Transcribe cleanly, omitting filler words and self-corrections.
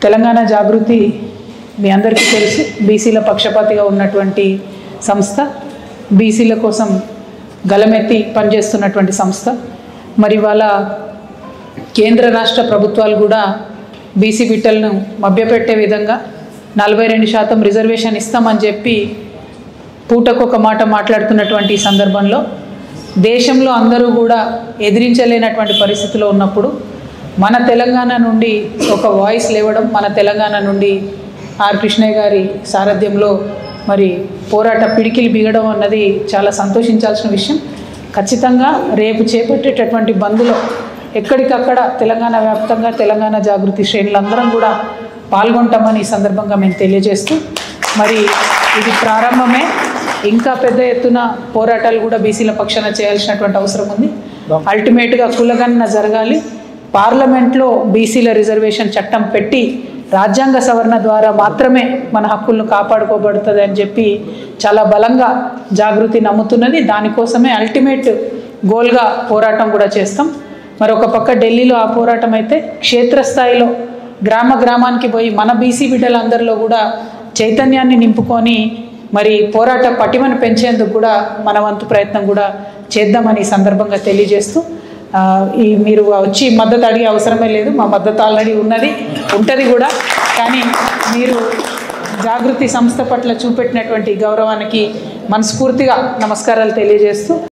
తెలంగాణ జాగృతి మీ అందరికీ తెలుసు, బీసీల పక్షపాతిగా ఉన్నటువంటి సంస్థ, బీసీల కోసం గలమెత్తి పనిచేస్తున్నటువంటి సంస్థ. మరి వాళ్ళ కేంద్ర రాష్ట్ర ప్రభుత్వాలు కూడా బీసీ బిడ్డలను మభ్యపెట్టే విధంగా 42% రిజర్వేషన్ ఇస్తామని చెప్పి పూటకొక మాట మాట్లాడుతున్నటువంటి సందర్భంలో దేశంలో అందరూ కూడా ఎదిరించలేనటువంటి పరిస్థితిలో ఉన్నప్పుడు మన తెలంగాణ నుండి ఒక వాయిస్ లేవడం, మన తెలంగాణ నుండి ఆర్ కృష్ణయ్య గారి సారథ్యంలో మరి పోరాట పిడికిలు బిగడం అన్నది చాలా సంతోషించాల్సిన విషయం. ఖచ్చితంగా రేపు చేపట్టేటటువంటి బంద్లో ఎక్కడికక్కడ తెలంగాణ వ్యాప్తంగా తెలంగాణ జాగృతి శ్రేణులందరం కూడా పాల్గొంటామని ఈ సందర్భంగా మేము తెలియజేస్తూ, మరి ఇది ప్రారంభమే, ఇంకా పెద్ద ఎత్తున పోరాటాలు కూడా బీసీల పక్షాన చేయాల్సినటువంటి అవసరం ఉంది. అల్టిమేట్గా కులగణన జరగాలి, పార్లమెంట్లో బీసీల రిజర్వేషన్ చట్టం పెట్టి రాజ్యాంగ సవరణ ద్వారా మాత్రమే మన హక్కులను కాపాడుకోబడుతుంది అని చెప్పి చాలా బలంగా జాగృతి నమ్ముతున్నది. దానికోసమే అల్టిమేట్ గోల్గా పోరాటం కూడా చేస్తాం. మరి ఒక పక్క ఢిల్లీలో ఆ పోరాటం అయితే, క్షేత్రస్థాయిలో గ్రామ గ్రామానికి పోయి మన బీసీ బిడ్డలందరిలో కూడా చైతన్యాన్ని నింపుకొని మరి పోరాట పటిమను పెంచేందుకు కూడా మన వంతు ప్రయత్నం కూడా చేద్దామని ఈ సందర్భంగా తెలియజేస్తూ, మీరు వచ్చి మద్దతు అడిగే అవసరమే లేదు, మా మద్దతు ఆల్రెడీ ఉంటుంది కూడా. కానీ మీరు జాగృతి సంస్థ పట్ల చూపెట్టినటువంటి గౌరవానికి మనస్ఫూర్తిగా నమస్కారాలు తెలియజేస్తూ